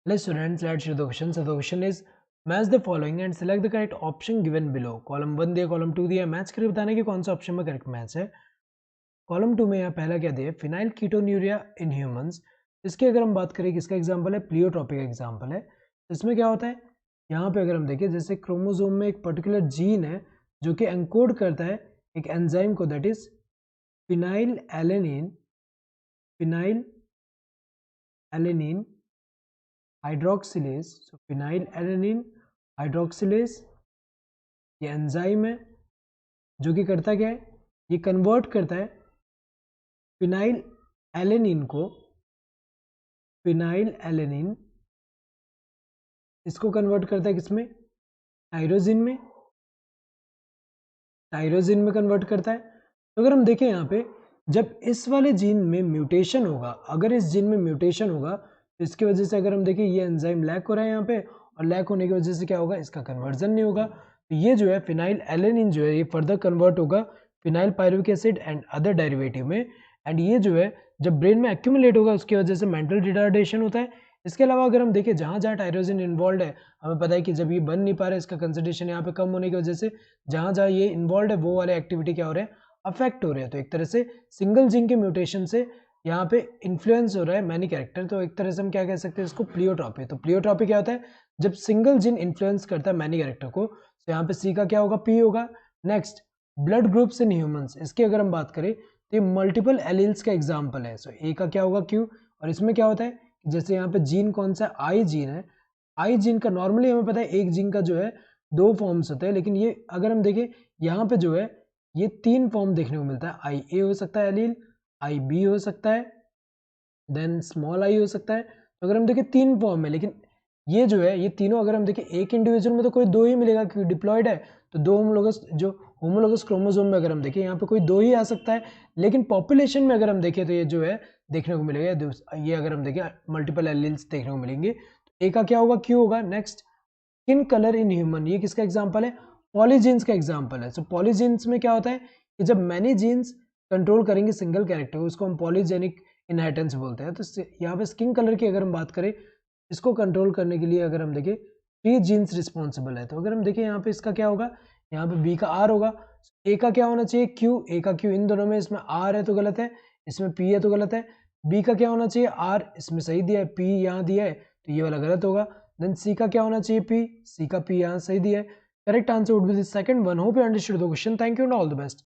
Hello students, let's do the question. So the question is match the following and select the correct option given below. Column 1 दिया, column 2 दिया, match करके बताना कि कौन सा option में करेक्ट मैच है. कॉलम 2 में यहाँ पहला क्या दिया, फिनाइल कीटोन्यूरिया इन ह्यूमंस. इसकी अगर हम बात करें किसका एग्जांपल है, प्लियोट्रॉपिक एग्जांपल है. इसमें क्या होता है, यहाँ पे अगर हम देखें जैसे क्रोमोसोम में एक पर्टिकुलर जीन है जो कि एनकोड करता है एक एंजाइम को, that is phenyl alanine hydroxylase. So phenyl alanine hydroxylase ये एंजाइम है जो कि करता क्या है, ये कन्वर्ट करता है फिनाइल एलेनिन को, फिनाइल एलेनिन इसको कन्वर्ट करता है किसमें, टायरोजिन में, टायरोजिन में कन्वर्ट करता है. तो अगर हम देखें यहाँ पे जब इस वाले जीन में म्यूटेशन होगा, अगर इस जीन में म्यूटेशन होगा तो इसकी वजह से अगर हम देखें ये एंजाइम लैक हो रहा है यहाँ पे, और लैक होने की वजह से क्या होगा, इसका कन्वर्जन नहीं होगा. तो ये जो है फिनाइल एलेनिन जो है ये फर्दर कन्वर्ट होगा phenyl pyruvic acid and other derivative में, एंड ये जो है जब ब्रेन में एक्यूमुलेट होगा उसकी वजह से मेंटल रिटार्डेशन होता है. इसके अलावा अगर हम देखें जहाँ जहाँ टायरोजिन इन्वॉल्व है, हमें पता है कि जब ये बन नहीं पा रहा है इसका कंसंट्रेशन यहाँ पे कम होने की वजह से जहाँ जहाँ ये इन्वॉल्व है वो वाले एक्टिविटी क्या हो रहे हैं, अफेक्ट हो रहे हैं. तो एक तरह से सिंगल जीन के म्यूटेशन से यहाँ पे इन्फ्लुएंस हो रहा है मैनी कैरेक्टर. तो एक तरह से हम क्या कह सकते हैं इसको, प्लियोट्रॉपी. तो प्लियोट्रॉपी क्या होता है, जब सिंगल जीन इन्फ्लुएंस करता है मैनी कैरेक्टर को. तो यहाँ पे सी का क्या होगा, पी होगा. Next blood groups in humans, इसकी अगर हम बात करें तो ये मल्टीपल एलील्स का एग्जाम्पल है. सो ए का क्या होगा, क्यू. और इसमें क्या होता है, जैसे यहाँ पे जीन कौन सा, आई जीन है. आई जीन का नॉर्मली हमें पता है एक जीन का जो है दो फॉर्म्स होते हैं, लेकिन ये अगर हम देखें यहाँ पे जो है ये तीन फॉर्म देखने को मिलता है. आई ए हो सकता है एलील, आई बी हो सकता है, देन स्मॉल आई हो सकता है. तो अगर हम देखें तीन फॉर्म है, लेकिन ये जो है ये तीनों अगर हम देखें एक इंडिविजुअल में तो कोई दो ही मिलेगा क्योंकि डिप्लॉयड है. तो दो होमोलोगस, जो होमोलोगस क्रोमोसोम में अगर हम देखें यहाँ पे कोई दो ही आ सकता है, लेकिन पॉपुलेशन में अगर हम देखें तो ये जो है देखने को मिलेगा, ये अगर हम देखें मल्टीपल एलील्स देखने को मिलेंगे. तो ए का क्या होगा, क्यू होगा. Next skin colour in human, ये किसका एग्जाम्पल है, पॉलीजीन्स का एग्जाम्पल है. सो पॉलीजीन्स में क्या होता है कि जब मैनी जीन्स कंट्रोल करेंगे सिंगल कैरेक्टर को, उसको हम पॉलीजेनिक इनहेरिटेंस बोलते हैं. तो यहाँ पे स्किन कलर की अगर हम बात करें, इसको कंट्रोल करने के लिए अगर हम देखें 3 जीन्स रिस्पॉन्सिबल है. तो अगर हम देखें यहाँ पे इसका क्या होगा, यहाँ पे बी का आर होगा. ए का क्या होना चाहिए, क्यू. ए का क्यू इन दोनों में, इसमें आर है तो गलत है, इसमें पी है तो गलत है. बी का क्या होना चाहिए, आर, इसमें सही दिया है, पी यहाँ दिया है तो ये वाला गलत होगा. देन सी का क्या होना चाहिए, पी. सी का पी यहाँ सही दिया है. Correct answer would be the second one. Hope you understood the question. Thank you and all the best.